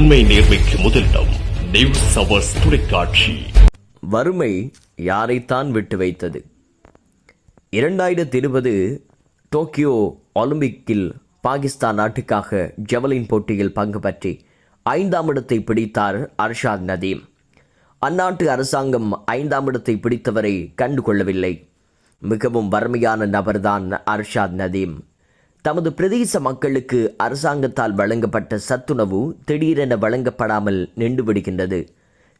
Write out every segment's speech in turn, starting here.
உண்மை நேர்மைக்கு முதலிடம் நியூஸ் ஹவர்ஸ் தொலைக்காட்சி. வறுமை யாரைத்தான் விட்டு வைத்தது? 2020 டோக்கியோ ஒலிம்பிக்கில் பாகிஸ்தான் நாட்டுக்காக ஜவலின் போட்டியில் பங்கு பற்றி 5ஆம் இடத்தை பிடித்தார் அர்ஷாத் நதீம். அந்நாட்டு அரசாங்கம் 5ஆம் இடத்தை பிடித்தவரை கண்டுகொள்ளவில்லை. மிகவும் வறுமையான நபர்தான் அர்ஷாத் நதீம். தமது பிரதேச மக்களுக்கு அரசாங்கத்தால் வழங்கப்பட்ட சத்துணவு திடீரென வழங்கப்படாமல் நின்று விடுகின்றது.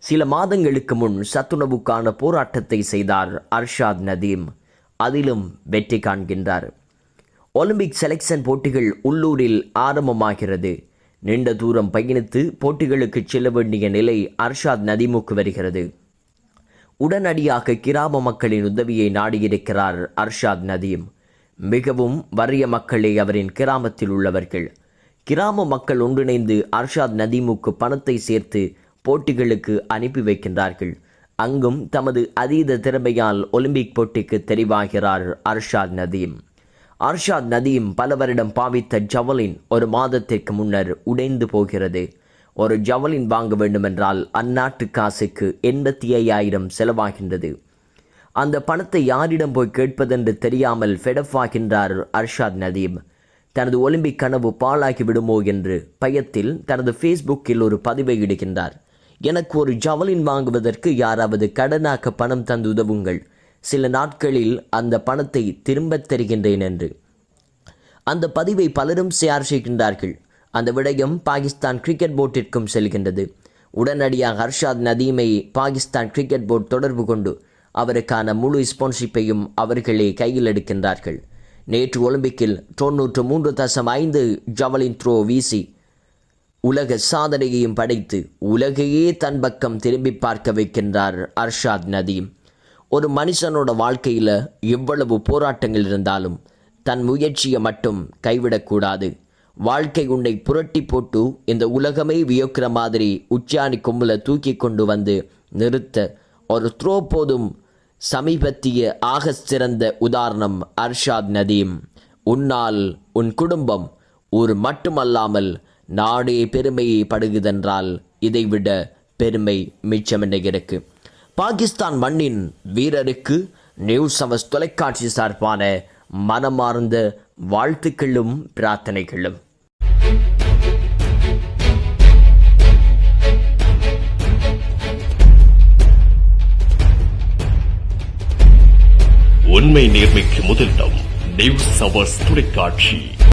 சில மாதங்களுக்கு முன் சத்துணவுக்கான போராட்டத்தை செய்தார் அர்ஷாத் நதீம். அதிலும் வெற்றி காண்கின்றார். ஒலிம்பிக் செலக்ஷன் போட்டிகள் உள்ளூரில் ஆரம்பமாகிறது. நீண்ட தூரம் பயணித்து போட்டிகளுக்கு செல்ல வேண்டிய நிலை அர்ஷாத் நதீமுக்கு வருகிறது. உடனடியாக கிராம மக்களின் உதவியை நாடியிருக்கிறார் அர்ஷாத் நதீம். மிகவும் வறிய மக்களே அவரின் கிராமத்தில் உள்ளவர்கள். கிராம மக்கள் ஒன்றிணைந்து அர்ஷாத் நதீமுக்கு பணத்தை சேர்த்து போட்டிகளுக்கு அனுப்பி வைக்கின்றார்கள். அங்கும் தமது அதீத திறமையால் ஒலிம்பிக் போட்டிக்கு தெரிவாகிறார் அர்ஷாத் நதீம். அர்ஷாத் நதீம் பல வருடம் பாவித்த ஜவலின் ஒரு மாதத்திற்கு முன்னர் உடைந்து போகிறது. ஒரு ஜவலின் வாங்க வேண்டுமென்றால் அந்நாட்டு காசுக்கு 85,000 செலவாகின்றது. அந்த பணத்தை யாரிடம் போய் கேட்பதென்று தெரியாமல் ஃபெடப் ஆகின்றார் அர்ஷாத் நதீம். தனது ஒலிம்பிக் கனவு பாழாகி விடுமோ என்று பயத்தில் தனது ஃபேஸ்புக்கில் ஒரு பதிவை இடுகின்றார். எனக்கு ஒரு ஜவலின் வாங்குவதற்கு யாராவது கடனாக பணம் தந்து உதவுங்கள், சில நாட்களில் அந்த பணத்தை திரும்பத் தருகின்றேன் என்று. அந்த பதிவை பலரும் ஷேர் செய்கின்றார்கள். அந்த விடயம் பாகிஸ்தான் கிரிக்கெட் போர்டிற்கும் செல்கின்றது. உடனடியாக அர்ஷாத் நதீமை பாகிஸ்தான் கிரிக்கெட் போர்டு தொடர்பு கொண்டு அவருக்கான முழு ஸ்பான்சர்ஷிப்பையும் அவர்களே கையில் எடுக்கின்றார்கள். நேற்று ஒலிம்பிக்கில் 93.5 ஜவலின் த்ரோ வீசி உலக சாதனையையும் படைத்து உலகையே தன் பக்கம் திரும்பி பார்க்க வைக்கின்றார் அர்ஷாத் நதீம். ஒரு மனுஷனோட வாழ்க்கையில் எவ்வளவு போராட்டங்கள் இருந்தாலும் தன் முயற்சியை மட்டும் கைவிடக்கூடாது. வாழ்க்கை உன்னை புரட்டி போட்டு இந்த உலகமே வியக்கிற மாதிரி உச்சாணி கொம்புல தூக்கி கொண்டு வந்து நிறுத்த ஒரு த்ரோ போதும். சமீபத்திய ஆக சிறந்த உதாரணம் அர்ஷாத் நதீம். உன்னால் உன் குடும்பம் ஊர் மட்டுமல்லாமல் நாடே பெருமையை படுகுதென்றால் இதைவிட பெருமை மிச்சமென்ன இருக்கு. பாகிஸ்தான் மண்ணின் வீரருக்கு நியூஸ் ஹவர்ஸ் தொலைக்காட்சி சார்பான மனமார்ந்த வாழ்த்துக்களும் பிரார்த்தனைகளும். உண்மை நேர்மைக்கு முதலிடம் நியூஸ் ஹவர்ஸ் தொலைக்காட்சி.